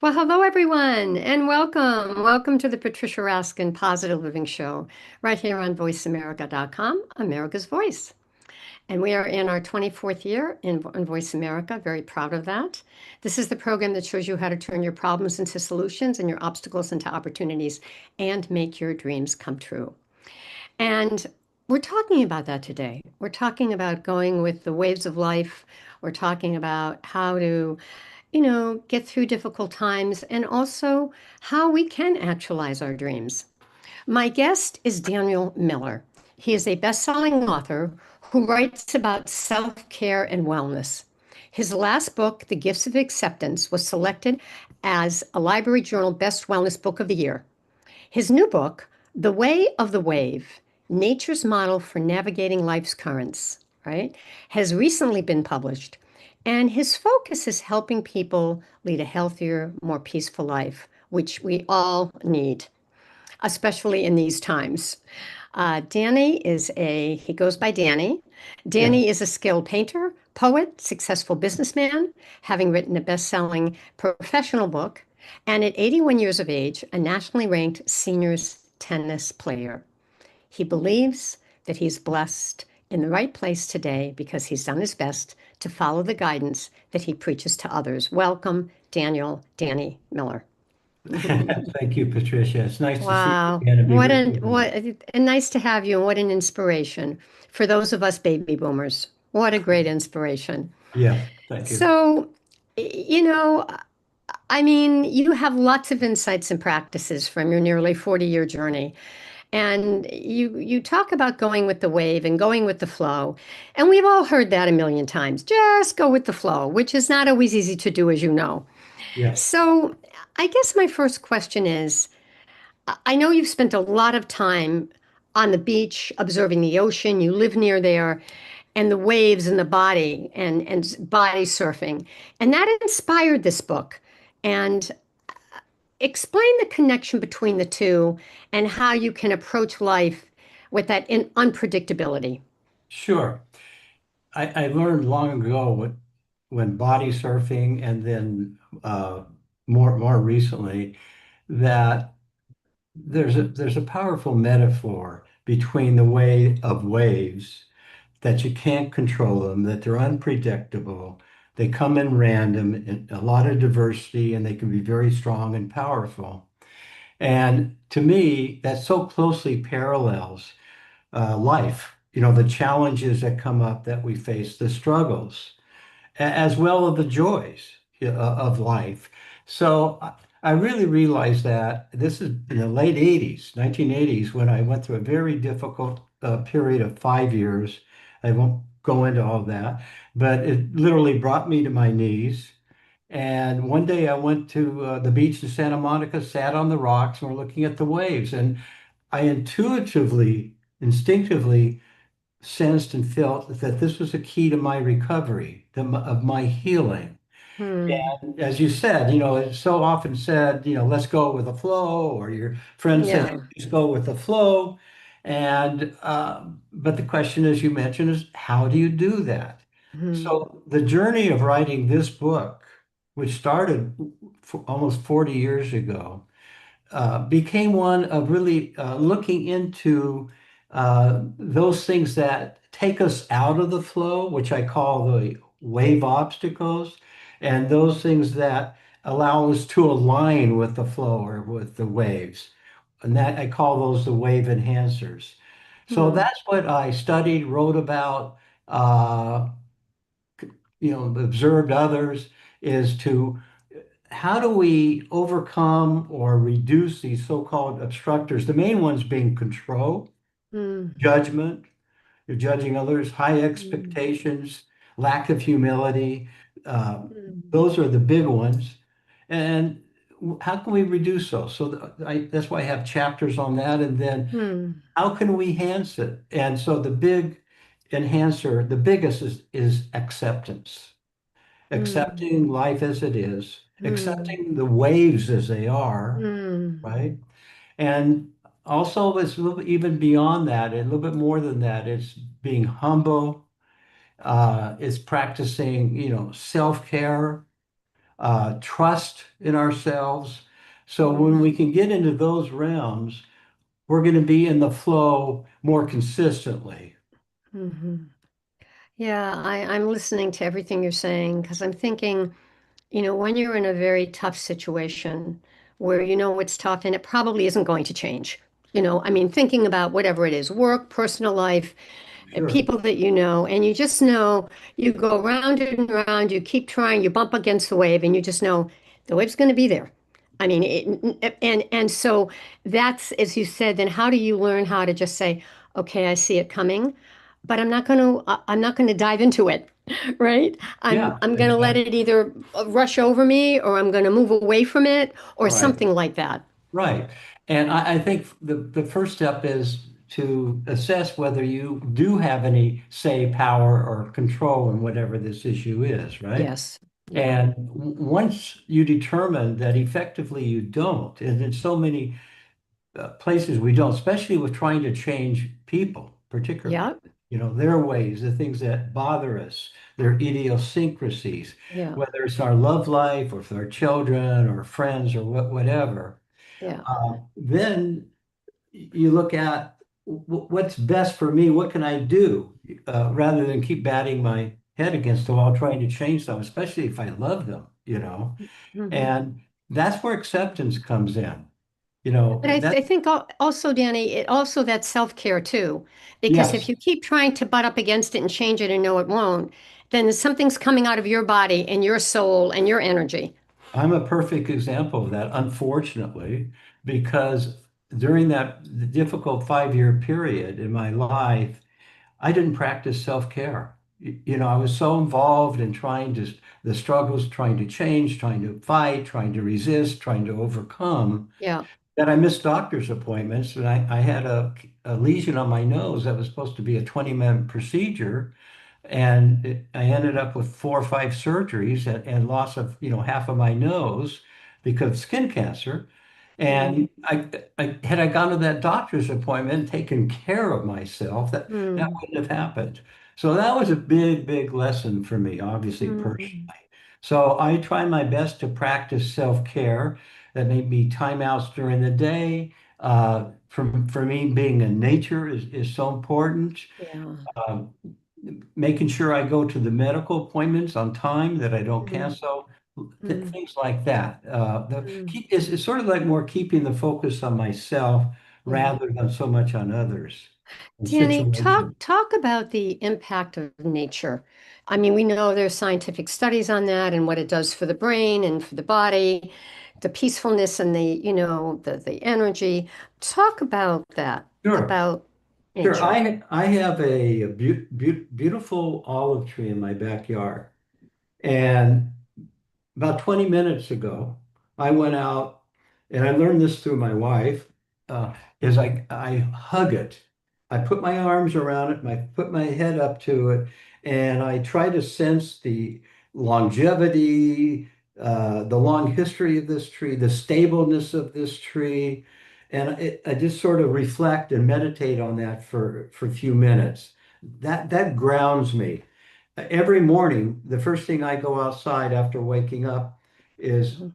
Well, hello everyone, and welcome. Welcome to the Patricia Raskin Positive Living Show, right here on VoiceAmerica.com, America's Voice. And we are in our 24th year in Voice America, very proud of that. This is the program that shows you how to turn your problems into solutions and your obstacles into opportunities and make your dreams come true. And we're talking about that today. We're talking about going with the waves of life. We're talking about how to get through difficult times and also how we can actualize our dreams. My guest is Daniel Miller. He is a best-selling author who writes about self-care and wellness. His last book, The Gifts of Acceptance, was selected as a Library Journal Best Wellness Book of the Year. His new book, The Way of the Wave, Nature's Model for Navigating Life's Currents, right, has recently been published. And his focus is helping people lead a healthier, more peaceful life, which we all need, especially in these times. He goes by Danny. Yeah, Danny is a skilled painter, poet, successful businessman, having written a best-selling professional book, and at 81 years of age, a nationally ranked seniors tennis player. He believes that he's blessed in the right place today because he's done his best to follow the guidance that he preaches to others. Welcome, Danny Miller. thank you, Patricia. It's nice to see you Wow. again and be What with an you. what and nice to have you and what an inspiration for those of us baby boomers. What a great inspiration. Yeah, thank you. So, you know, I mean, you have lots of insights and practices from your nearly 40-year journey. And you talk about going with the wave and going with the flow. And we've all heard that a million times. Just go with the flow, which is not always easy to do, as you know. Yeah, So, I guess my first question is, I know you've spent a lot of time on the beach observing the ocean. You live near there and the waves and the body and body surfing. And that inspired this book. And explain the connection between the two and how you can approach life with that unpredictability. sure. I learned long ago when body surfing and then more recently that there's a powerful metaphor between the way of waves that you can't control them, that they're unpredictable. They come in random, in a lot of diversity, and they can be very strong and powerful. And to me, that so closely parallels life, the challenges that come up that we face, the struggles, as well as the joys of life. So I really realized that this is in the late 80s, 1980s, when I went through a very difficult period of 5 years. I won't go into all that, but it literally brought me to my knees. And one day I went to the beach in Santa Monica, sat on the rocks, and we're looking at the waves. And I instinctively sensed and felt that this was a key to my recovery, of my healing. Hmm. And as you said, it's so often said, let's go with the flow, or your friend says, Yeah. just go with the flow. And but the question, as you mentioned, is how do you do that? Hmm. So the journey of writing this book, which started almost 40 years ago, became one of really looking into those things that take us out of the flow, which I call the wave obstacles, and those things that allow us to align with the flow or with the waves. And that I call those the wave enhancers. So Hmm. that's what I studied, wrote about, uh, observed others, is to how do we overcome or reduce these so-called obstructors? The main ones being control, Hmm. judgment, you're judging others, high Hmm. expectations, lack of humility. Uh, Hmm. those are the big ones. And how can we reduce those? So that's why I have chapters on that. And then Hmm. how can we enhance it? And so the big enhancer, the biggest is acceptance, Hmm. accepting life as it is, Hmm. accepting the waves as they are, Hmm. right? And also, it's a little even beyond that, and a little bit more than that. It's being humble. It's practicing, self-care, trust in ourselves. So when Mm-hmm. we can get into those realms, we're going to be in the flow more consistently. Mm-hmm. Yeah, I'm listening to everything you're saying because I'm thinking, when you're in a very tough situation where you know it's tough and it probably isn't going to change. I mean, thinking about whatever it is, work, personal life, Sure. people that you know, and you just know you go round and round, you keep trying, you bump against the wave, and you just know the wave's going to be there. I mean, and so that's, as you said, then how do you learn how to just say, okay, I see it coming, but I'm not going to dive into it, right? I'm Yeah, I'm going to let exactly. it either rush over me or I'm going to move away from it or Right. something like that. Right. And I think the first step is to assess whether you do have any say, power, or control in whatever this issue is, right? Yes. Yeah. And once you determine that effectively you don't, and in so many places we don't, especially with trying to change people, particularly, Yeah. their ways, the things that bother us, their idiosyncrasies, Yeah. whether it's our love life or with our children or friends or whatever. Yeah. Then you look at what's best for me, what can I do, rather than keep batting my head against the wall trying to change them, especially if I love them. Mhm. And that's where acceptance comes in. But I, That, I think also, Danny, it also that self-care too, because if yes, you keep trying to butt up against it and change it and know it won't, then something's coming out of your body and your soul and your energy. I'm a perfect example of that, unfortunately, because during that difficult 5 year period in my life, I didn't practice self-care. I was so involved in the struggles, trying to change, trying to fight, trying to resist, trying to overcome, Yeah. that I missed doctor's appointments. And I had a lesion on my nose that was supposed to be a 20-minute procedure. And I ended up with 4 or 5 surgeries and loss of, half of my nose because of skin cancer. Mm. And had I gone to that doctor's appointment and taken care of myself, that Mm. wouldn't have happened. So that was a big, big lesson for me, obviously, personally. Mm. So I try my best to practice self-care. That may be timeouts during the day. For me, being in nature is so important. Yeah. Um, Making sure I go to the medical appointments on time, that I don't Mm. cancel, Mm. things like that. Mm. It's sort of like more keeping the focus on myself Yeah. rather than so much on others and Danny, talk situations. talk about the impact of nature. I mean, we know there's scientific studies on that and what it does for the brain and for the body, the peacefulness and the energy. Talk about that, Sure, about sure. nature. I have a beautiful olive tree in my backyard, and about 20 minutes ago, I went out and I learned this through my wife, uh, is I hug it. I put my arms around it, and I put my head up to it, and I try to sense the longevity, the long history of this tree, the stableness of this tree. And I just sort of reflect and meditate on that for a few minutes. That grounds me. Every morning, the first thing I go outside after waking up is Mhm.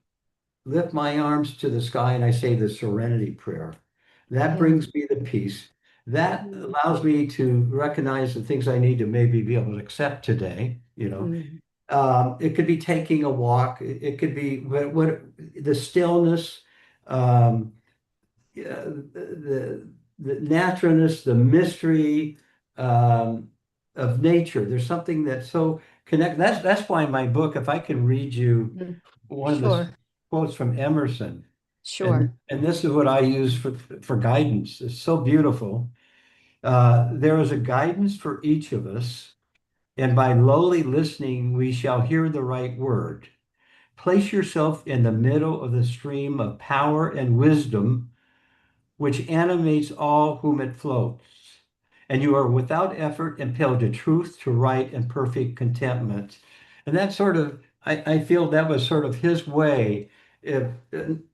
lift my arms to the sky and I say the serenity prayer. That Yeah. brings me the peace. That Mm. allows me to recognize the things I need to maybe be able to accept today. Mm. It could be taking a walk. It could be what the stillness, um, yeah, the naturalness, the mystery of nature. There's something that's so connect. That's why my book, if I can read you Mm. one of the Sure. quotes from Emerson, and Sure. and this is what I use for guidance. It's so beautiful. There is a guidance for each of us, and by lowly listening, we shall hear the right word. Place yourself in the middle of the stream of power and wisdom which animates all whom it floats. And you are without effort impelled to truth, to right, and perfect contentment. And that sort of, I feel that was sort of his way of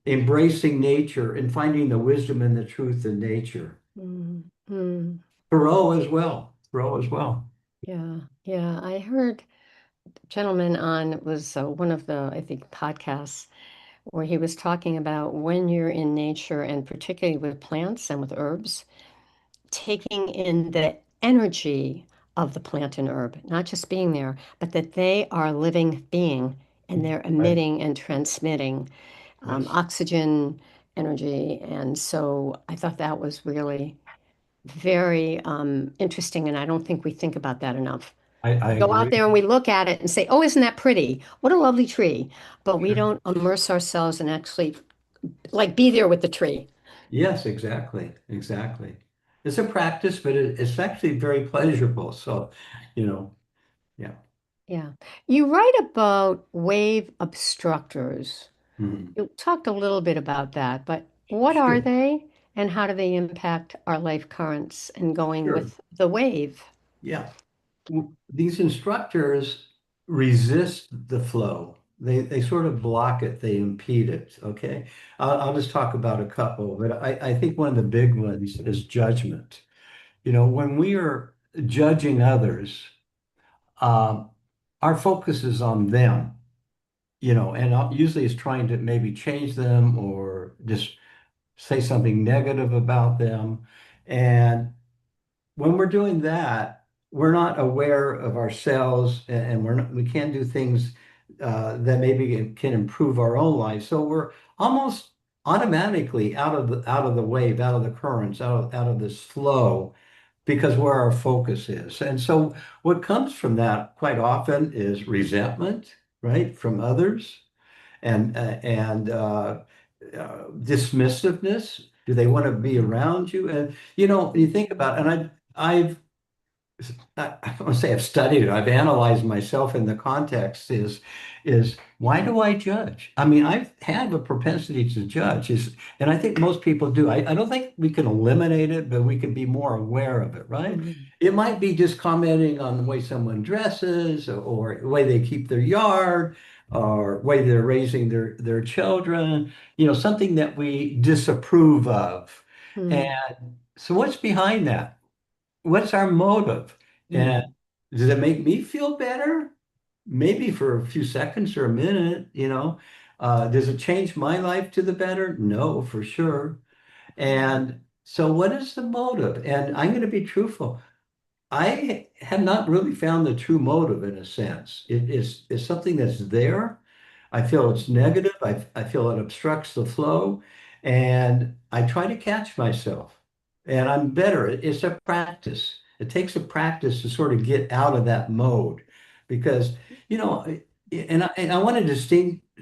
embracing nature and finding the wisdom and the truth in nature. Mm. Mm. Thoreau as well. Thoreau as well. Yeah. Yeah. I heard. gentleman on was one of the, I think, podcasts where he was talking about when you're in nature and particularly with plants and with herbs, taking in the energy of the plant and herb, not just being there, but that they are a living being and they're Right. emitting and transmitting Yes. oxygen, energy. And so I thought that was really very interesting. And I don't think we think about that enough. I We go out agree. there and we look at it and say, oh, isn't that pretty? What a lovely tree. But we Sure. don't immerse ourselves and actually like be there with the tree. Yes, exactly. Exactly. It's a practice, but it's actually very pleasurable. So, you know, yeah. Yeah. You write about wave obstructors. Mhm. You talked a little bit about that, but what are Sure. they and how do they impact our life currents and going Sure. with the wave? Yeah. These instructors resist the flow. They sort of block it. They impede it. Okay. I'll just talk about a couple, but I think one of the big ones is judgment. When we are judging others, um, our focus is on them, and usually it's trying to maybe change them or just say something negative about them. And when we're doing that, we're not aware of ourselves and we can't do things that maybe can improve our own life. So we're almost automatically out of the wave, out of the currents, out of this flow because where our focus is. And so what comes from that quite often is resentment, right, from others and dismissiveness. Do they want to be around you? And you think about, and I don't want to say I've studied it, I've analyzed myself in the context is why do I judge? I mean, I have a propensity to judge, and I think most people do. I don't think we can eliminate it, but we can be more aware of it, right? Mhm. It might be just commenting on the way someone dresses or the way they keep their yard or way they're raising their children, something that we disapprove of. Mhm. And so what's behind that? What's our motive? And Mhm. does it make me feel better? Maybe for a few seconds or a minute. Does it change my life to the better? No, for sure. And so what is the motive? And I'm going to be truthful. I have not really found the true motive in a sense. It's something that's there. I feel it's negative. I feel it obstructs the flow. And I try to catch myself. And I'm better. It's a practice. It takes a practice to sort of get out of that mode. Because, you know, and I want to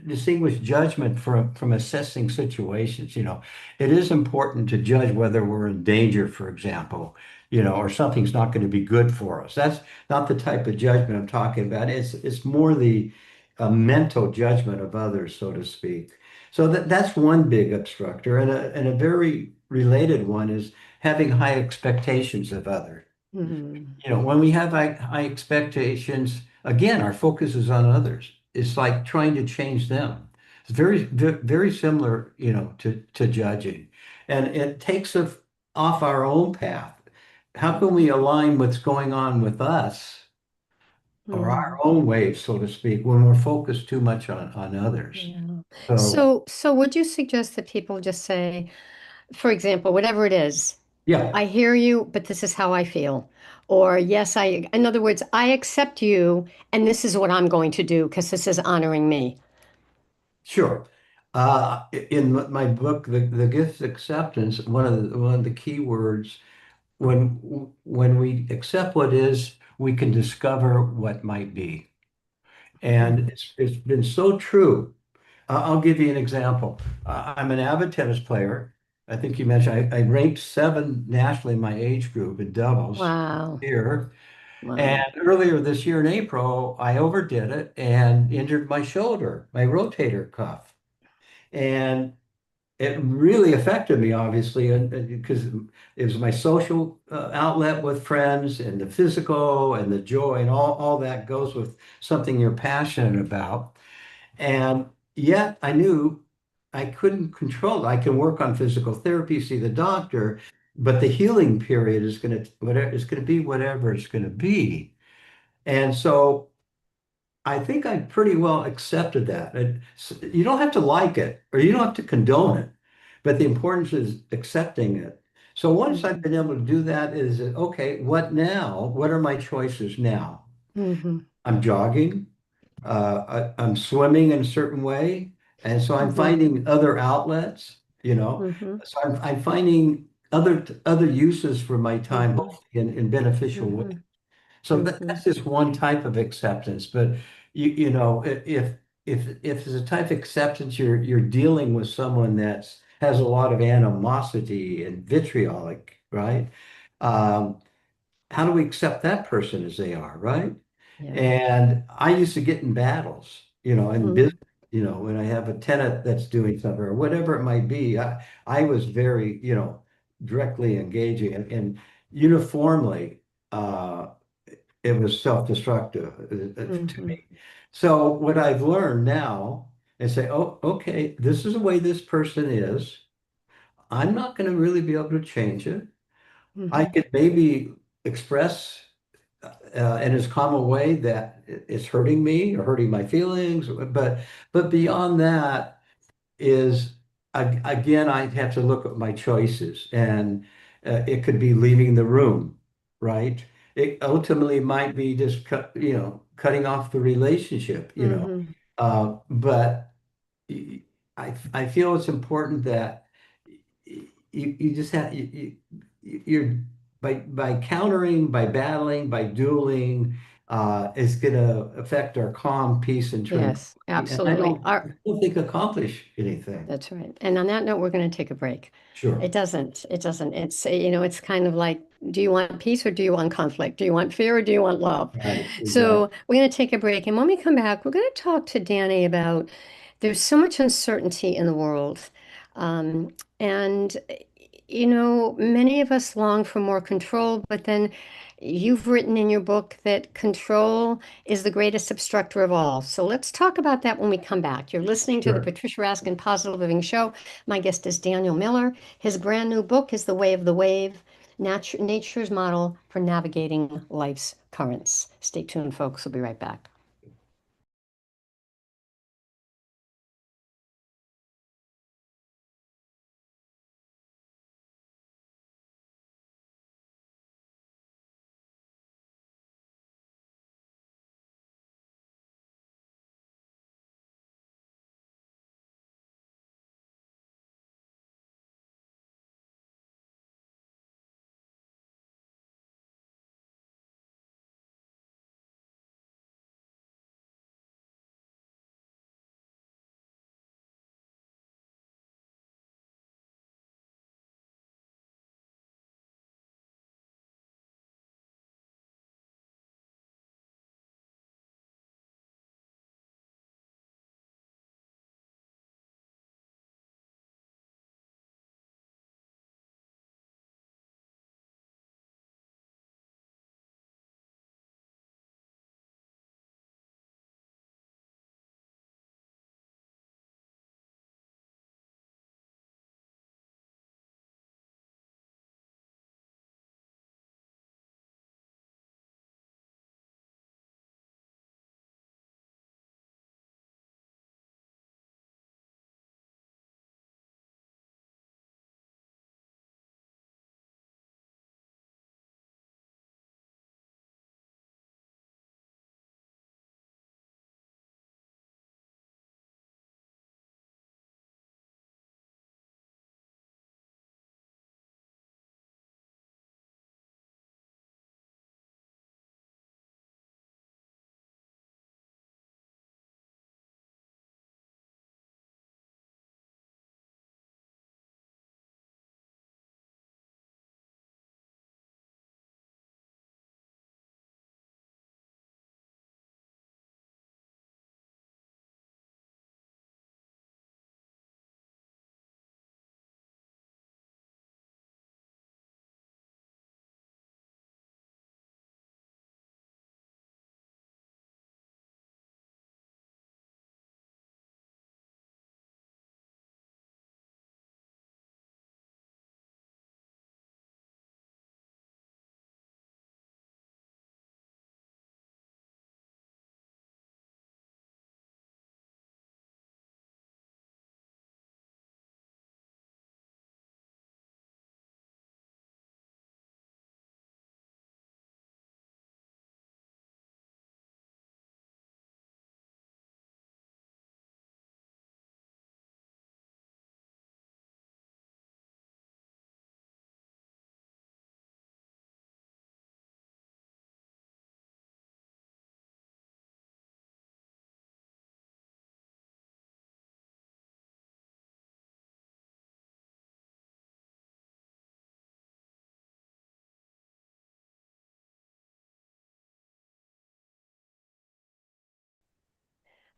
distinguish judgment from assessing situations. It is important to judge whether we're in danger, for example, or something's not going to be good for us. That's not the type of judgment I'm talking about. It's more the mental judgment of others, so to speak. So that's one big obstructor, and a very related one is having high expectations of others. Mhm. When we have high expectations, again, our focus is on others. It's like trying to change them. It's very similar, to judging. And it takes us off our own path. How can we align what's going on with us or our Mhm. own waves, so to speak, when we're focused too much on others? Yeah. So, So would you suggest that people just say, for example, whatever it is, yeah, I hear you, but this is how I feel. Or yes, in other words, I accept you, and this is what I'm going to do because this is honoring me. sure. In my book, the Gift of Acceptance, one of the key words when we accept what is, we can discover what might be. And Mhm. it's been so true. I'll give you an example. I'm an avid tennis player. I think you mentioned I ranked seven nationally in my age group in doubles Wow. here. And Wow. earlier this year in April, I overdid it and injured my shoulder, my rotator cuff. And it really affected me, obviously, and because it was my social outlet with friends and the physical and the joy and all that goes with something you're passionate about. And yet I knew I couldn't control it. I can work on physical therapy, see the doctor, but the healing period is going to be whatever it's going to be. And so I think I pretty well accepted that. You don't have to like it or you don't have to condone it, but the importance is accepting it. So once I've Hmm. been able to do that, is okay, what now? What are my choices now? Hmm. I'm jogging, I'm swimming in a certain way, and so I'm Hmm. finding other outlets, you know. Hmm. So I'm finding other uses for my time, Hmm. hopefully in beneficial ways. Hmm. So Hmm. that's just one type of acceptance. But you know, if it's a type of acceptance, you're dealing with someone that's has a lot of animosity and vitriolic, right? Um, how do we accept that person as they are, right? Yeah. And I used to get in battles, in business, Mm. when I have a tenant that's doing something or whatever it might be. I was very, directly engaging and uniformly. It was self-destructive to Hmm. me. So what I've learned now is say, oh, okay, this is the way this person is. I'm not going to really be able to change it. I Hmm. could maybe express in as common way that it's hurting me or hurting my feelings, but beyond that is again I have to look at my choices, and it could be leaving the room, right? It ultimately might be just cutting off the relationship, Hmm. but I feel it's important that you just have you're by countering, by battling, by dueling, is going to affect our calm, peace, and Yes, tranquility. And absolutely. I don't think accomplish anything. That's right. And on that note, we're going to take a break. Sure. It doesn't. It's kind of like, do you want peace or do you want conflict? Do you want fear or do you want love? Right. So Exactly. we're going to take a break. And when we come back, we're going to talk to Danny about there's so much uncertainty in the world. Um, and, many of us long for more control, but then you've written in your book that control is the greatest obstructor of all. So let's talk about that when we come back. You're listening to the Sure. Patricia Raskin Positive Living Show. My guest is Daniel Miller. His brand new book is The Way of the Wave, Nature's Model for Navigating Life's Currents. Stay tuned, folks. We'll be right back.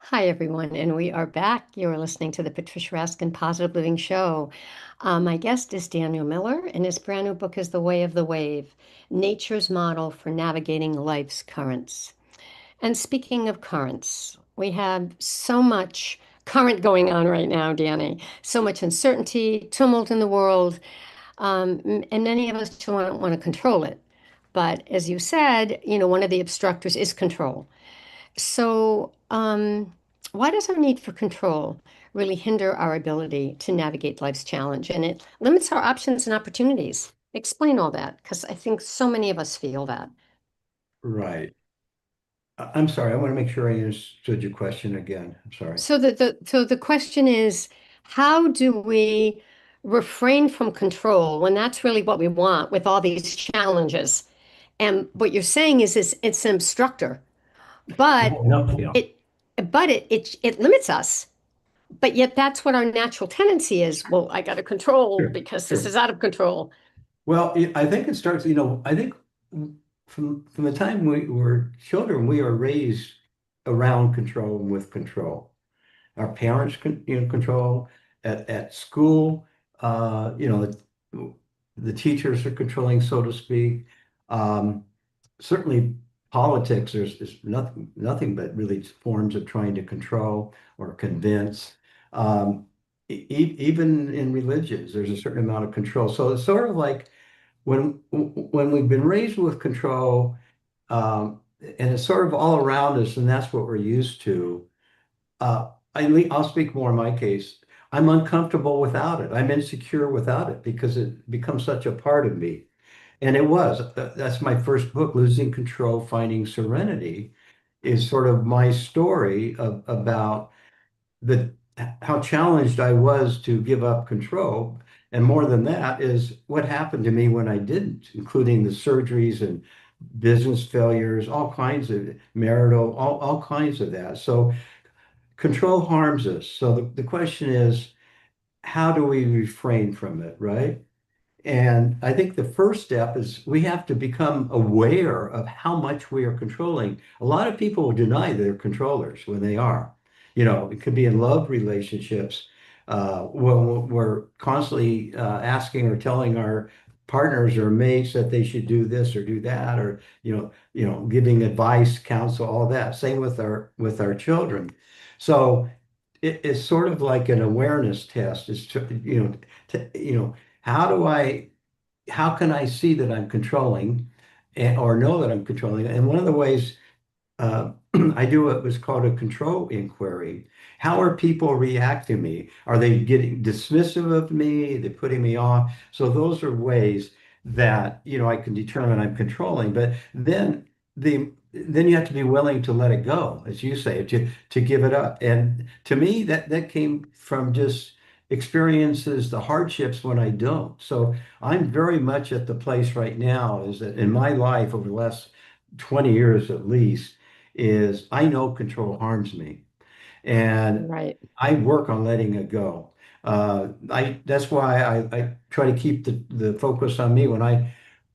Hi, everyone, and we are back. You're listening to the Patricia Raskin Positive Living Show. My guest is Daniel Miller, and his brand new book is The Way of the Wave, Nature's Model for Navigating Life's Currents. And speaking of currents, we have so much current going on right now, Danny. So much uncertainty, tumult in the world, and many of us don't want to control it. But as you said, one of the obstructors is control. So, why does our need for control really hinder our ability to navigate life's challenge? And it limits our options and opportunities. Explain all that, because I think so many of us feel that. Right. I'm sorry. I want to make sure I understood your question again. I'm sorry. So the question is, how do we refrain from control when that's really what we want with all these challenges? And what you're saying is it's an obstructor, but No, no, it but it limits us. But yet that's what our natural tendency is. Well, I got to control sure, because this sure. is out of control. Well, I think it starts, I think from the time we were children, we are raised around control and with control. Our parents control at school, the teachers are controlling, so to speak. Um, Certainly politics, there's nothing but really forms of trying to control or convince. Even in religions, there's a certain amount of control. So it's sort of like when we've been raised with control, and it's sort of all around us, and that's what we're used to. I'll speak more in my case. I'm uncomfortable without it. I'm insecure without it because it becomes such a part of me. And it was. That's my first book, Losing Control, Finding Serenity, is sort of my story about the how challenged I was to give up control. And more than that is what happened to me when I didn't, including the surgeries and business failures, all kinds of marital, all kinds of that. So control harms us. So the question is, how do we refrain from it, right? And I think the first step is we have to become aware of how much we are controlling. A lot of people deny they're controllers when they are. It could be in love relationships. When we're constantly asking or telling our partners or mates that they should do this or do that, or giving advice, counsel, all that. Same with our children. So it's sort of like an awareness test. Is how do how can I see that I'm controlling or know that I'm controlling? And one of the ways I do what was called a control inquiry. How are people reacting to me? Are they getting dismissive of me? Are they putting me off? So those are ways that, I can determine I'm controlling. But then you have to be willing to let it go, as you say, to give it up. And to me, that came from just experiences, the hardships when I don't. So I'm very much at the place right now is that in my life over the last 20 years at least, is I know control harms me, and Right. I work on letting it go. I That's why I try to keep the focus on me when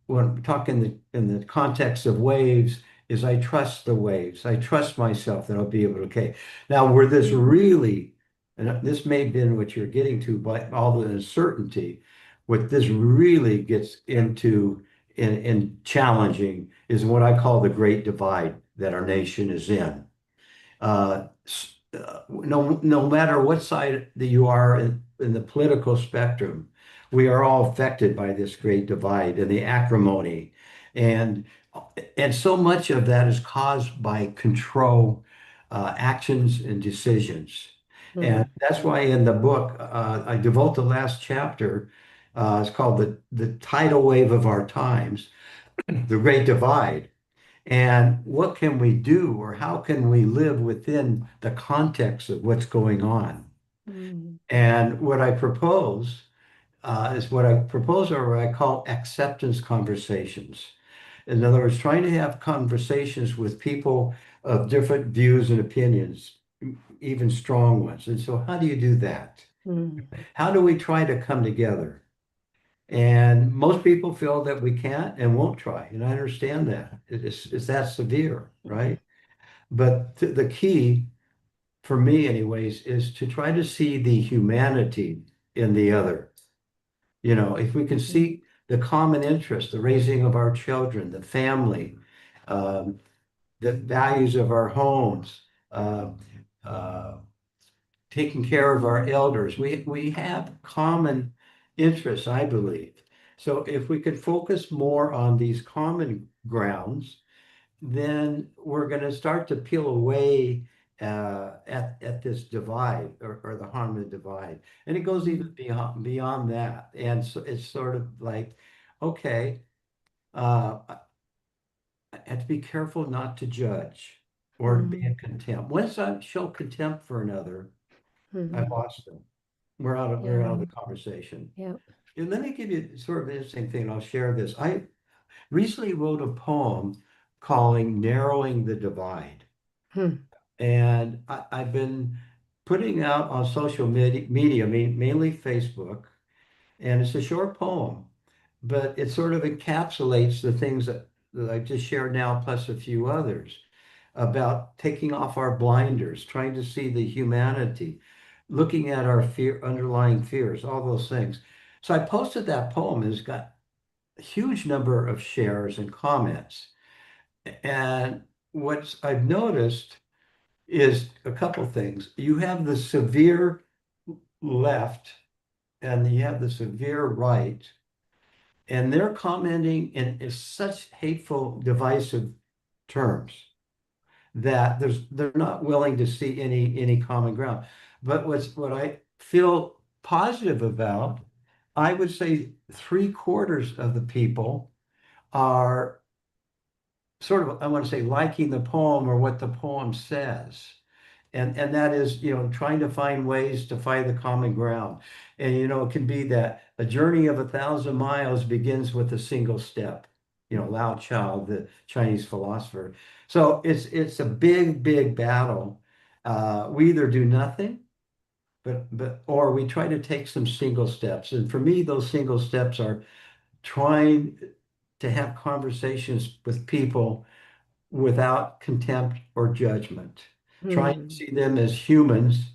we talk in the context of waves, is I trust the waves. I trust myself that I'll be able to, okay. Now, where this really, and this may have been what you're getting to, but all the uncertainty, what this really gets into in challenging is what I call the great divide that our nation is in. No matter what side that you are in the political spectrum, we are all affected by this great divide and the acrimony, and and so much of that is caused by control, actions and decisions. And Mm, that's why in the book I devote the last chapter. It's called the tidal wave of our times, the great divide. And what can we do, or how can we live within the context of what's going on? mm, And what I propose is what I propose, or what I call acceptance conversations. In other words, trying to have conversations with people of different views and opinions, even strong ones. And so, how do you do that? mm, How do we try to come together? And most people feel that we can't and won't try. And I understand that. It's that severe, mm, right? But the key for me anyways, is to try to see the humanity in the other. You know, if we can Mm, see the common interest, the raising of our children, the family, um, the values of our homes, uh, uh, taking care of our elders. We have common interests, I believe. So if we could focus more on these common grounds, then we're going to start to peel away at this divide or the harmony divide. And it goes mm, even beyond that. And so it's sort of like, okay, I have to be careful not to judge or to be in mm, contempt. Once I show contempt for another, I've mm. lost them. We're out of Yeah, the conversation. yeah. And let me give you sort of an interesting thing. I'll share this. I recently wrote a poem calling Narrowing the Divide. Hmm. And I've been putting out on social media, mainly Facebook, and it's a short poem, but it sort of encapsulates the things that I just shared now, plus a few others, about taking off our blinders, trying to see the humanity, looking at our underlying fears, all those things. So I posted that poem, and it's got a huge number of shares and comments. And what I've noticed is a couple things. You have the severe left and you have the severe right, and they're commenting in such hateful, divisive terms that they're not willing to see any common ground. But what I feel positive about, I would say three-quarters of the people are sort of, I want to say, liking the poem or what the poem says. And that is, you know, trying to find ways to find the common ground. And, you know, it can be that a journey of 1,000 miles begins with a single step. You know, Lao Tzu, the Chinese philosopher. So it's a big battle. We either do nothing, but or we try to take some single steps. And for me, those single steps are trying to have conversations with people without contempt or judgment, trying to Hmm. see them as humans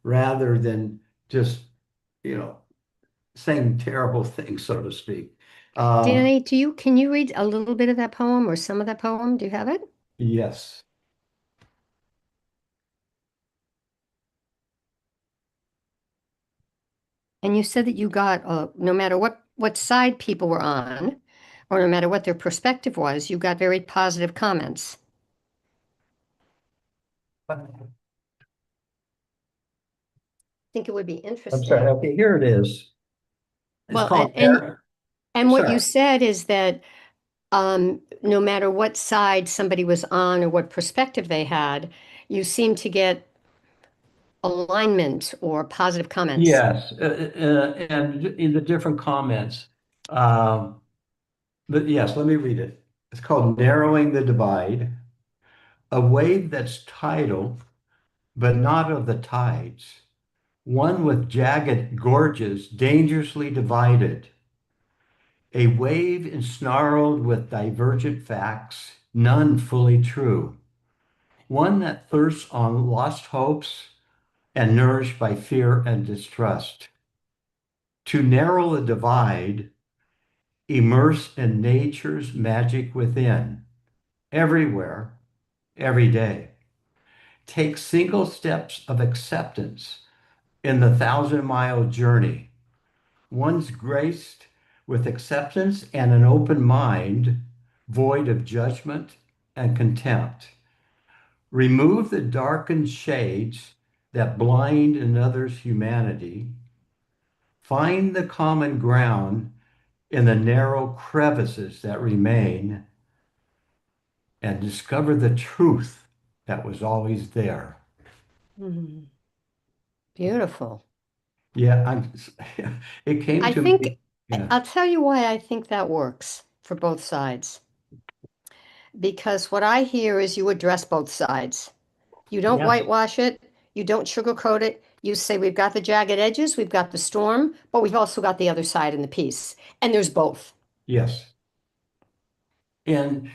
rather than just, you know, saying terrible things, so to speak. Um, Danny, can you read a little bit of that poem or some of that poem? Do you have it? yes. And you said that you got, no matter what side people were on, or no matter what their perspective was, you got very positive comments. I'm I think it would be sorry. interesting. Okay, here it is. It's Well, called and what you Sorry. said is that no matter what side somebody was on or what perspective they had, you seem to get alignment or positive comments. Yes, and in the different comments. Um, but yes, let me read it. It's called Narrowing the Divide, a wave that's tidal, but not of the tides. One with jagged gorges dangerously divided, a wave ensnarled with divergent facts, none fully true, one that thirsts on lost hopes and nourished by fear and distrust. To narrow the divide, immerse in nature's magic within, everywhere, every day. Take single steps of acceptance in the 1,000-mile journey. One's graced with acceptance and an open mind, void of judgment and contempt. Remove the darkened shades that blind another's humanity. Find the common ground in the narrow crevices that remain and discover the truth that was always there. Mhm. Beautiful. Yeah, it came I to think, me. Yeah. I'll tell you why I think that works for both sides. Because what I hear is you address both sides. You don't Yes. whitewash it, you don't sugarcoat it. You say we've got the jagged edges, we've got the storm, but we've also got the other side in the piece. And there's both. Yes. And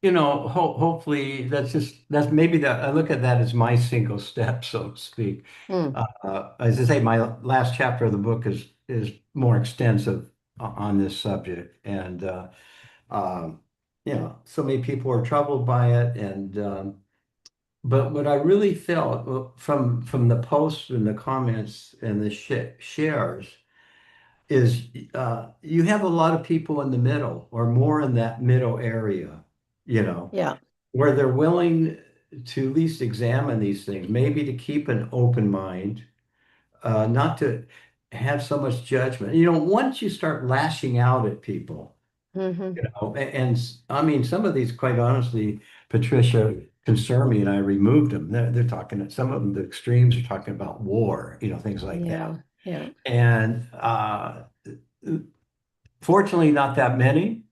hopefully that's maybe that I look at that as my single step, so to speak. Mm, As I say, my last chapter of the book is more extensive on this subject, and um, so many people are troubled by it, and but what I really felt from the posts and the comments and the shares is you have a lot of people in the middle or more in that middle area, you know, yeah. where they're willing to at least examine these things, maybe to keep an open mind, not to have so much judgment. Once you start lashing out at people, Hmm. and I mean, some of these, quite honestly, Patricia, concern me, and I removed them. They're talking, some of them, the extremes are talking about war, things like that. Yeah. Yeah. And fortunately, not that many,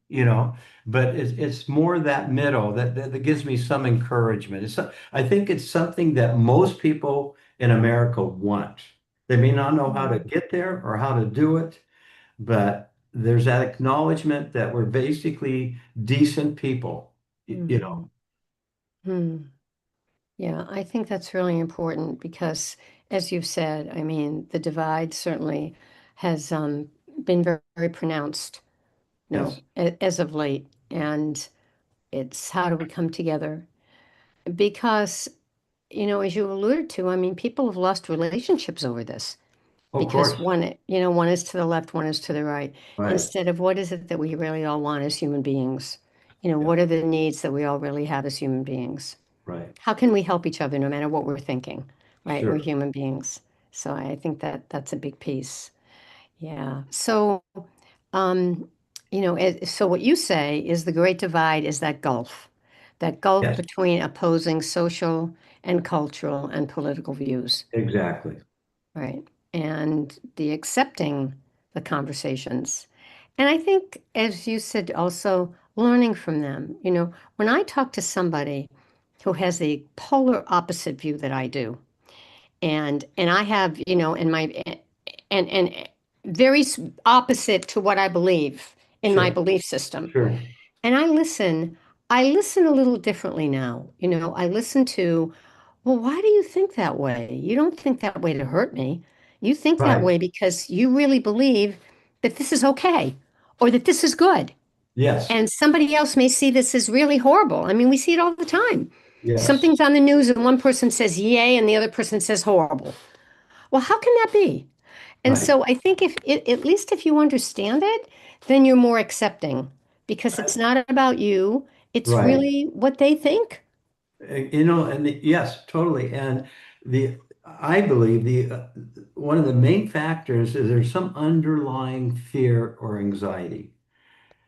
but it's more that middle that gives me some encouragement. I think it's something that most people in America want. They may not know how to Mm, get there or how to do it, but there's that acknowledgement that we're basically decent people, you know. mhm. Hmm. Yeah, I think that's really important because, as you've said, I mean, the divide certainly has been very, very pronounced, Yes. as of late. And it's how do we come together? Because, as you alluded to, I mean, people have lost relationships over this Of because course. one is to the left, one is to the right, Right. instead of what is it that we really all want as human beings? Yeah. What are the needs that we all really have as human beings? Right. How can we help each other no matter what we're thinking, right? We're Sure. human beings. So I think that that's a big piece. Yeah. So, um, so what you say is the great divide is that gulf Yes, between opposing social and cultural and political views, exactly. right? And the accepting the conversations. And I think, as you said, also learning from them. When I talk to somebody who has the polar opposite view that I do, and I have, in my and very opposite to what I believe in my Sure. belief system. Sure. And I listen a little differently now. I listen to, well, why do you think that way? You don't think that way to hurt me. You think that Right. way because you really believe that this is okay or that this is good. Yes. And somebody else may see this as really horrible. I mean, we see it all the time. Yes. Something's on the news and one person says yay and the other person says horrible. Well, how can that be? And Right. so I think at least if you understand it, then you're more accepting because it's not about you, it's Right. really what they think. Yes, totally. And I believe one of the main factors is there's some underlying fear or anxiety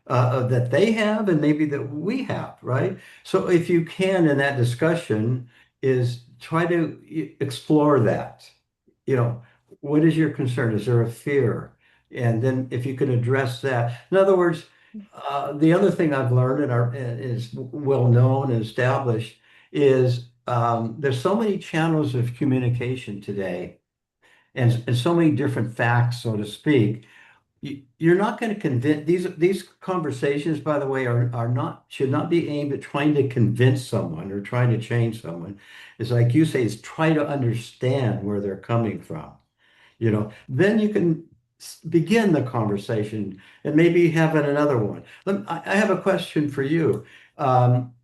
that they have and maybe that we have, right? So if you can in that discussion is try to explore that. You know, what is your concern? Is there a fear? And then if you can address that. In other words, the other thing I've learned and is well known and established is there's so many channels of communication today and so many different facts, so to speak. You're not going to convince these conversations, by the way, are not should not be aimed at trying to convince someone or trying to change someone. It's like you say, is try to understand where they're coming from. Then you can begin the conversation and maybe have another one. I have a question for you. Um,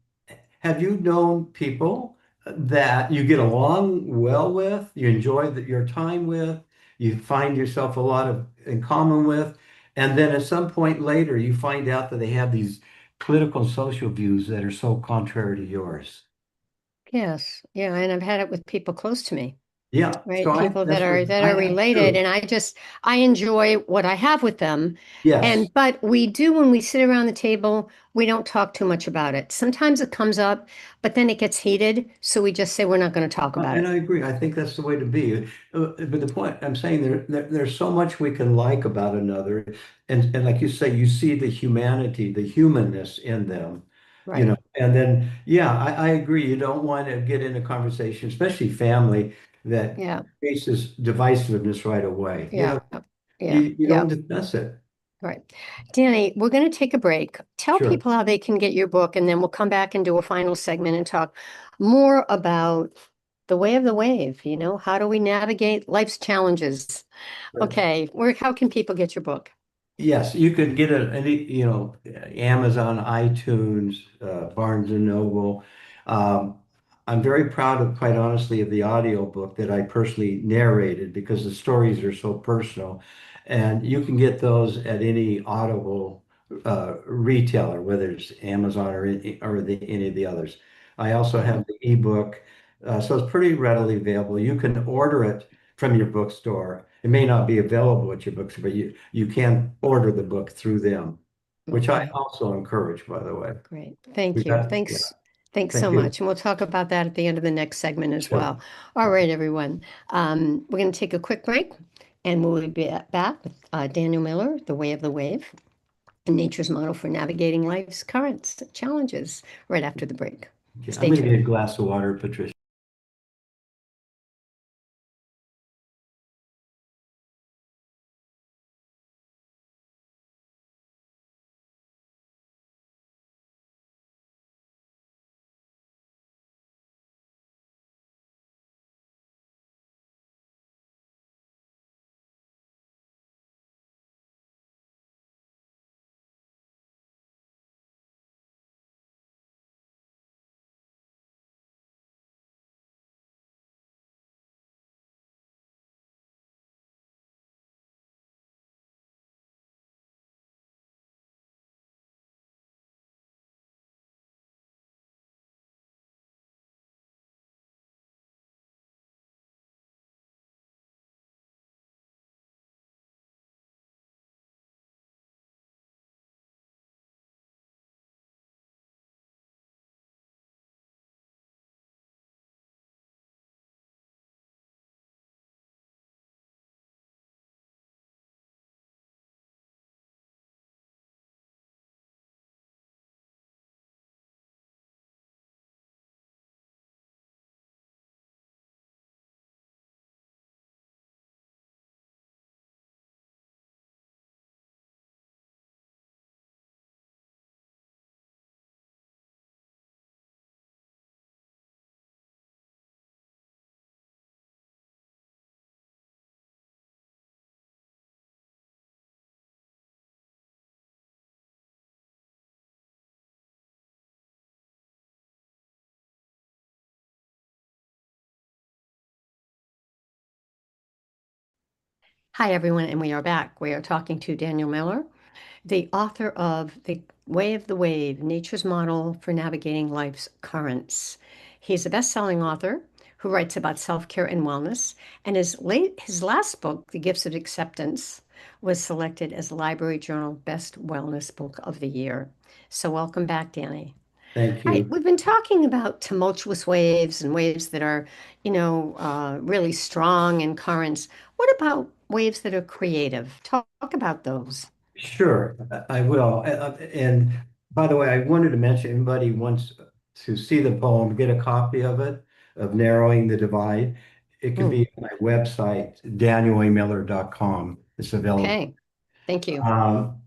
have you known people that you get along well with, you enjoy your time with, you find yourself a lot of in common with, and then at some point later you find out that they have these political and social views that are so contrary to yours? Yes. Yeah, and I've had it with people close to me, Yeah, right? so People that that's are what that I are have related, too. and I enjoy what I have with them. Yes. But we do when we sit around the table, we don't talk too much about it. Sometimes it comes up, but then it gets heated, so we just say we're not going to talk about And it. I agree. I think that's the way to be. But the point I'm saying there's so much we can like about another, and like you say, you see the humanity, the humanness in them, Right. And then yeah, I agree. You don't want to get in a conversation, especially family, that Yeah. creates this divisiveness right away. Yeah. You Yeah. you Yeah. don't discuss it. Right. Danny, we're going to take a break. Tell Sure. people how they can get your book, and then we'll come back and do a final segment and talk more about the way of the wave. How do we navigate life's challenges? Sure. Okay, how can people get your book? Yes, you could get it any, Amazon, iTunes, Barnes and Noble. Um, I'm very proud of, quite honestly, of the audio book that I personally narrated because the stories are so personal. And you can get those at any Audible retailer, whether it's Amazon or any of the others. I also Okay. have the ebook, so it's pretty readily available. You can order it from your bookstore. It may not be available at your bookstore, but you can order the book through them, which I Okay. also encourage, by the way. Great. We Thank you. got, yeah, Thanks so thank you. much. And we'll talk about that at the end of the next segment as Sure. well. All right, everyone. We're going to take a quick break and we'll be back with Daniel Miller, The Way of the Wave, nature's model for navigating life's currents, challenges, right after the break. Okay, I'm Stay going to get a tuned. glass of water, Patricia. Hi, everyone, and we are back. We are talking to Daniel Miller, the author of The Way of the Wave, Nature's Model for Navigating Life's Currents. He's a best-selling author who writes about self-care and wellness, and his last book, The Gifts of Acceptance, was selected as Library Journal Best Wellness Book of the Year. So welcome back, Danny. Thank All right, you. we've been talking about tumultuous waves and waves that are, really strong and currents. What about waves that are creative? Talk about those. Sure, I will. And by the way, I wanted to mention, anybody wants to see the poem, get a copy of it, of Narrowing the Divide. It can Mm, be on my website, danielamiller.com. It's available. okay, thank you.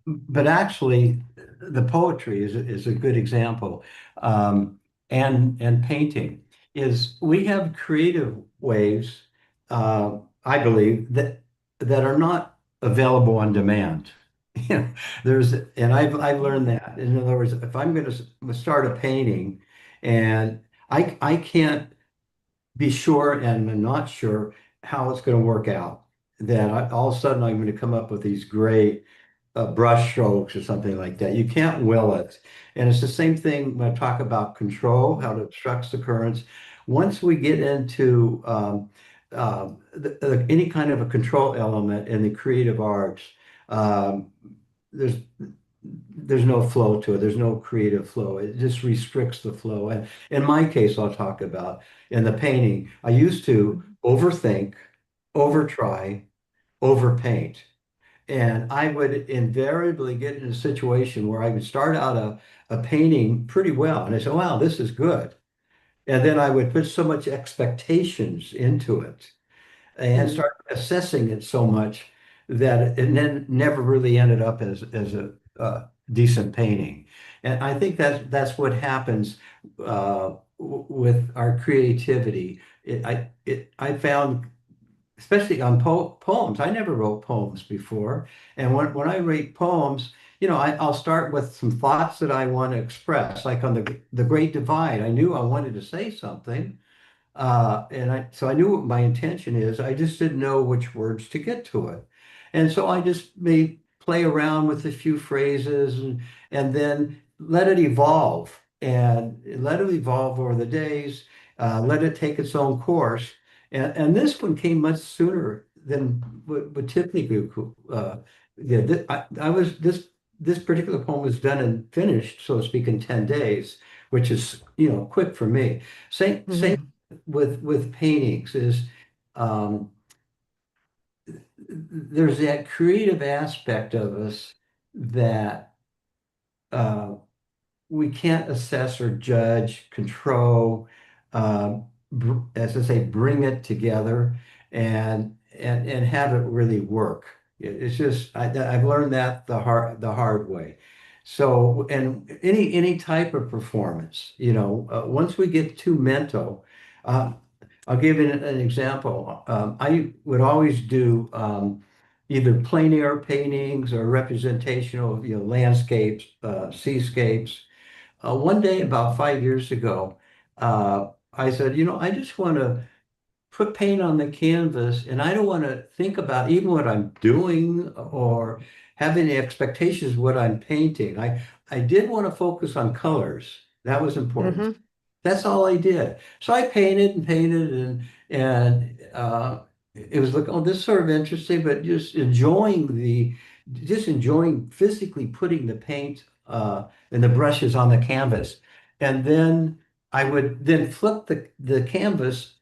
But actually, the poetry is a good example, and painting is we have creative ways, I believe that are not available on demand. You know, and I've learned that. In other words, if I'm going to start a painting, and I can't be sure and I'm not sure how it's going to work out, then all of a sudden I'm going to come up with these great brush strokes or something like that. You can't will it. And it's the same thing when I talk about control, how it obstructs the currents. Once we get into any kind of a control element in the creative arts, um, there's there's no flow to it. There's no creative flow. It just restricts the flow. And in my case, I'll talk about in the painting, I used to overthink, overtry, overpaint. And I would invariably get in a situation where I would start out a painting pretty well. And I said, wow, this is good. And then I would put so much expectations into it and Mm, start assessing it so much that it never really ended up as a decent painting. And I think that's what happens with our creativity. I found, especially on poems. I never wrote poems before. And when I write poems, I'll start with some thoughts that I want to express, like on the Great Divide. I knew I wanted to say something. So I knew what my intention is. I just didn't know which words to get to it. And so I just may play around with a few phrases and then let it evolve and let it evolve over the days, let it take its own course. And this one came much sooner than would typically. Yeah, I was this particular poem was done and finished, so to speak, in 10 days, which is, quick for me. Same Mhm. with paintings is um, there's that creative aspect of us that uh, we can't assess or judge, control, as I say, bring it together and have it really work. It's just I've learned that the hard way. So, and any type of performance, once we get too mental, uh, I'll give you an example. I would always do either plein air paintings or representational, landscapes, seascapes. One day, about 5 years ago, I said, I just want to put paint on the canvas and I don't want to think about even what I'm doing or have any expectations of what I'm painting. I did want to focus on colors. That was important. Mhm. That's all I did. So I painted and painted and it was like, oh, this is sort of interesting, but just enjoying physically putting the paint and the brushes on the canvas. And then I would then flip the canvas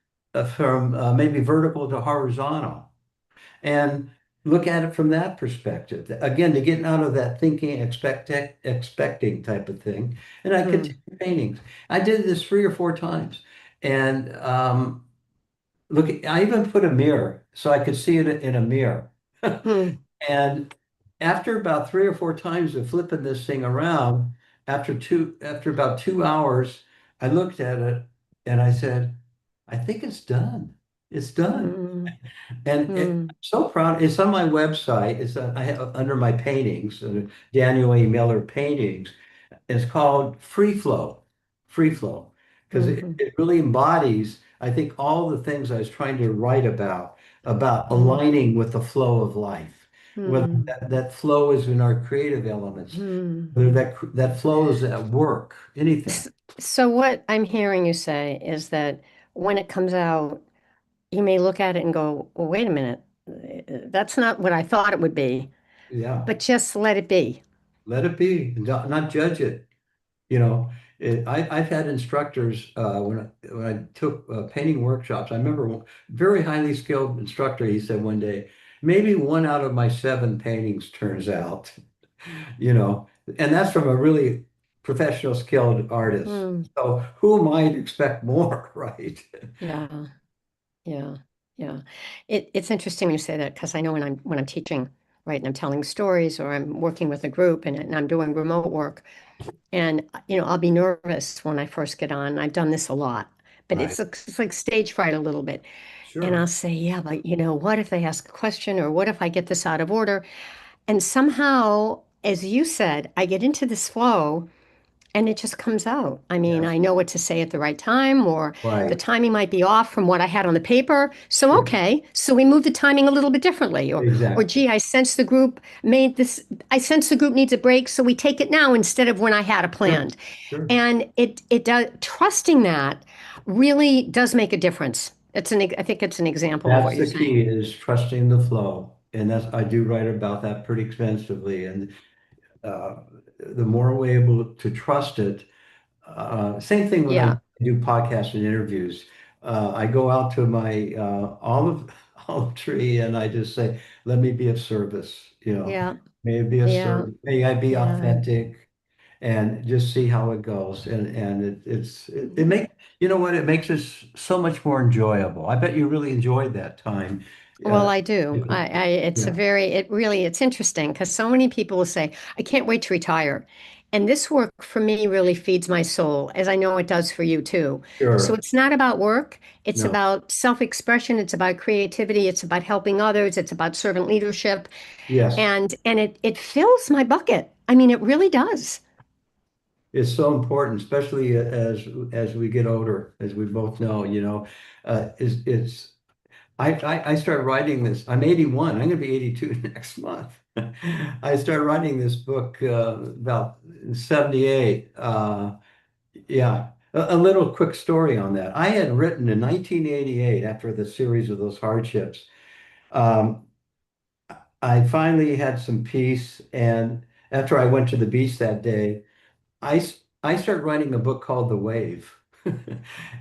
from maybe vertical to horizontal and look at it from that perspective. Again, to get out of that thinking, expecting type of thing. And I Mm. continue paintings. I did this 3 or 4 times. And look, I even put a mirror so I could see it in a mirror. Mm. And after about 3 or 4 times of flipping this thing around, after about 2 hours, I looked at it and I said, I think it's done. It's done. Mm. And I'm Mm. so proud. It's on my website. I have under my paintings, Daniel A. Miller paintings. It's called Free Flow, Free Flow, because it, Mhm. it really embodies, I think, all the things I was trying to write about Mm. aligning with the flow of life. Whether Mm. that flow is in our creative elements, Mm. whether that flow is at work, anything. S- So what I'm hearing you say is that when it comes out, you may look at it and go, well, wait a minute, that's not what I thought it would be, Yeah, but just let it be. let it be. Not judge it. You know, I've had instructors when I took painting workshops. I remember one very highly skilled instructor. He said one day, maybe one out of my 7 paintings turns out. And that's from a really professional, skilled artist. Hmm. So who am I to expect more, right? Yeah, yeah, yeah. It's interesting when you say that because I know when I'm teaching, right, and I'm telling stories or I'm working with a group and I'm doing remote work, and I'll be nervous when I first get on. I've done this a lot, but Right. it's like stage fright a little bit. And I'll Sure. say, yeah, but what if they ask a question or what if I get this out of order? And somehow, as you said, I get into this flow and it just comes out. I mean, Yes. I know what to say at the right time, or the Right. timing might be off from what I had on the paper. So, Sure. okay, so we move the timing a little bit differently. Or Exactly. gee, I sense the group needs a break, so we take it now instead of when I had it Sure. planned. Sure. And it does, trusting that really does make a difference. I think it's an example of what That's you're the saying. key is trusting the flow. And I do write about that pretty extensively. And uh, the more we're able to trust it, same thing when I Yeah, do podcasts and interviews. I go out to my olive olive tree and I just say, "Let me be of service." yeah, May it be a yeah, service. May I be yeah. authentic, and just see how it goes. And it makes You know what? It makes it so much more enjoyable. I bet you really enjoyed that time. Well, Uh, I do. It's a yeah, very, it really, it's interesting because so many people will say, I can't wait to retire. And this work for me really feeds my soul, as I know it does for you too. So sure. it's not about work. It's No. about self-expression. It's about creativity. It's about helping others. It's about servant leadership. Yes. And it fills my bucket. I mean, it really does. It's so important, especially as we get older, as we both know, it's I started writing this. I'm 81. I'm going to be 82 next month. I started writing this book about 78. Yeah. A little quick story on that. I had written in 1988, after the series of those hardships, um, I finally had some peace. And after I went to the beach that day, I started writing a book called The Wave.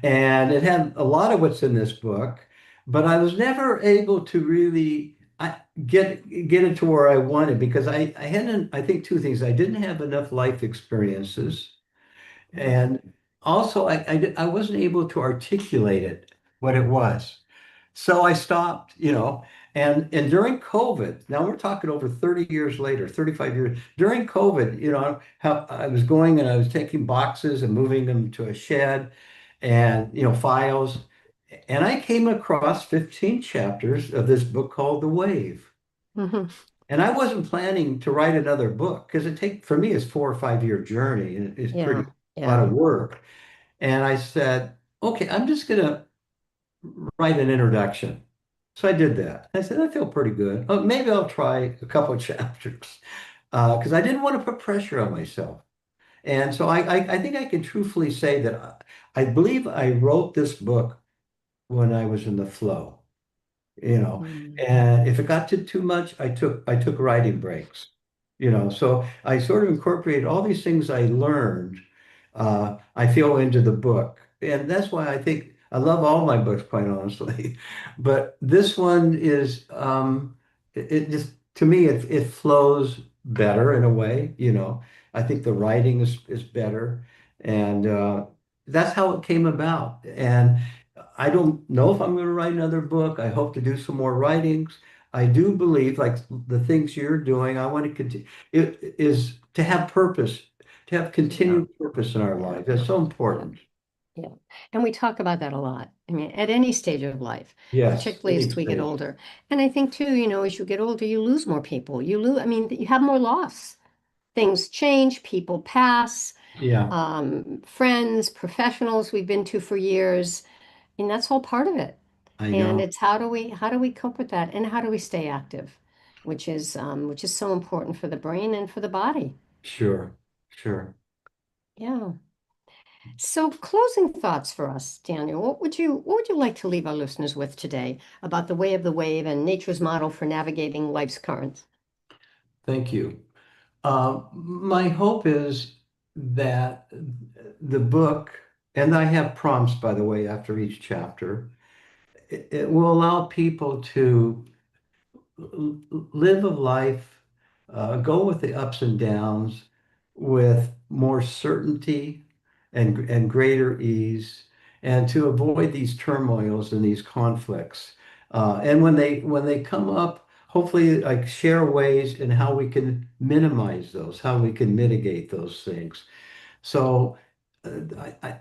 And it had a lot of what's in this book, but I was never able to really get it to where I wanted because I hadn't, I think two things. I didn't have enough life experiences. And also I wasn't able to articulate it, what it was. So I stopped, and during COVID, now we're talking over 30 years later, 35 years, during COVID, how I was going and I was taking boxes and moving them to a shed and, files. And I came across 15 chapters of this book called The Wave. Hmm. And I wasn't planning to write another book because for me, it's 4 or 5 year journey and it's Yeah. pretty a lot Yeah. of work. And I said, okay, I'm just going to write an introduction. So I did that. I said, I feel pretty good. Oh, maybe I'll try a couple of chapters because I didn't want to put pressure on myself. And so I think I can truthfully say that I believe I wrote this book when I was in the flow you know. Mm. And if it got to too much, I took writing breaks, So I sort of incorporated all these things I learned. I feel into the book, and that's why I think I love all my books, quite honestly. But this one is, it just to me it flows better in a way, I think the writing is better, and that's how it came about. And I don't know if I'm going to write another book. I hope to do some more writings. I do believe, like the things you're doing, I want to continue. It is to have purpose, to have Yeah. continued purpose in our Yeah. life. That's so Yeah. important. Yeah. And we talk about that a lot. I mean, at any stage of life, Yes, particularly any as we get stage. older. And I think too, as you get older, you lose more people. I mean, you have more loss. Things change, people pass, Yeah, friends, professionals we've been to for years. And that's all part of it. I And know. it's how do we cope with that and how do we stay active, which is so important for the brain and for the body. Sure, sure. Yeah. So, closing thoughts for us, Daniel. What would you like to leave our listeners with today about the way of the wave and nature's model for navigating life's currents? Thank you. My hope is that the book, and I have prompts, by the way, after each chapter, it will allow people to live a life, go with the ups and downs with more certainty and greater ease, and to avoid these turmoils and these conflicts. And when they come up, hopefully, like share ways in how we can minimize those, how we can mitigate those things. So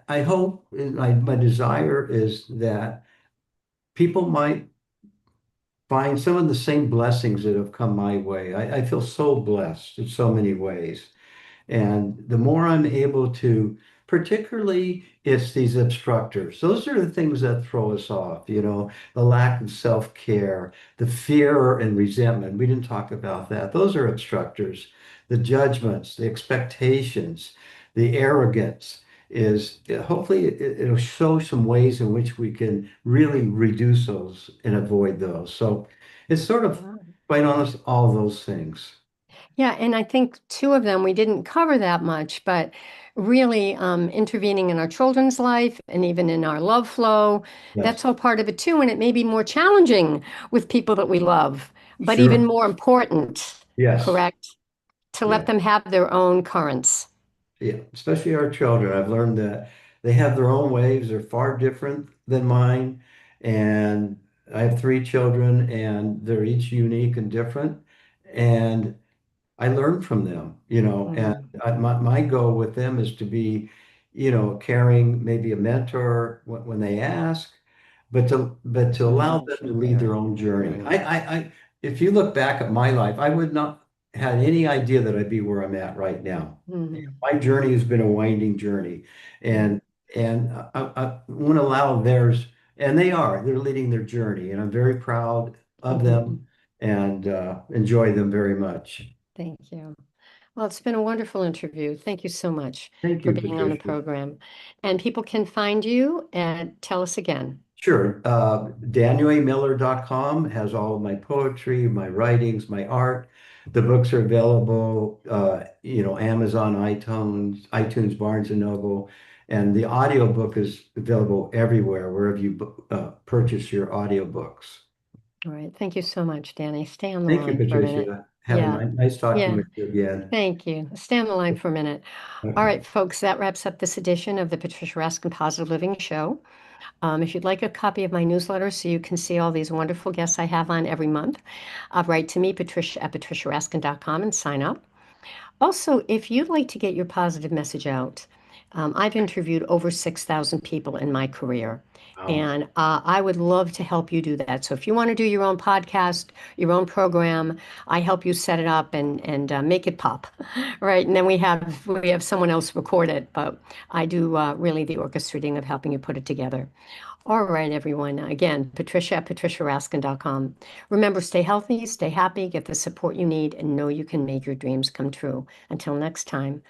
I hope, and my desire is that people might find some of the same blessings that have come my way. I feel so blessed in so many ways. And the more I'm able to, particularly it's these obstructors. Those are the things that throw us off, the lack of self-care, the fear and resentment. We didn't talk about that. Those are obstructors. The judgments, the expectations, the arrogance is hopefully it'll show some ways in which we can really reduce those and avoid those. So it's sort of, quite honest, all those things. Yeah, and I think two of them we didn't cover that much, but really intervening in our children's life and even in our love flow, Yes. that's all part of it too. And it may be more challenging with people that we love, but even Sure. more important, Yes. correct? To let Yeah. them have their own currents. Yeah, especially our children. I've learned that They have their own ways. They're far different than mine. And I have three children, and they're each unique and different. And I learn from them, and Mhm. my goal with them is to be, caring, maybe a mentor when they ask, but to allow them to lead their own journey. If you look back at my life, I would not had any idea that I'd be where I'm at right now. Mhm. My journey has been a winding journey, Mhm. and I want to allow theirs, and they're leading their journey, and I'm very proud of them and enjoy them very much. Thank you. Well, it's been a wonderful interview. Thank you so much Thank for you, being on the Patricia. program. And people can find you and tell us again. Sure. DanielAMiller.com has all of my poetry, my writings, my art. The books are available, Amazon, iTunes, Barnes and Noble, and the audiobook is available everywhere, wherever you purchase your audiobooks. All right. Thank you so much, Danny. Stay on the Thank you, line for a minute. Patricia. Had a Yeah. nice talking Yeah. with you again. Thank you. Stay on the line for a minute. All Okay. right, folks, that wraps up this edition of the Patricia Raskin Positive Living Show. If you'd like a copy of my newsletter so you can see all these wonderful guests I have on every month, write to me, Patricia at patriciaraskin.com, and sign up. Also, if you'd like to get your positive message out, I've interviewed over 6,000 people in my career, Wow. and I would love to help you do that. So if you want to do your own podcast, your own program, I help you set it up and make it pop, right? And then we have someone else record it, but I do really the orchestrating of helping you put it together. All right, everyone. Again, Patricia at patriciaraskin.com. Remember, stay healthy, stay happy, get the support you need, and know you can make your dreams come true. Until next time.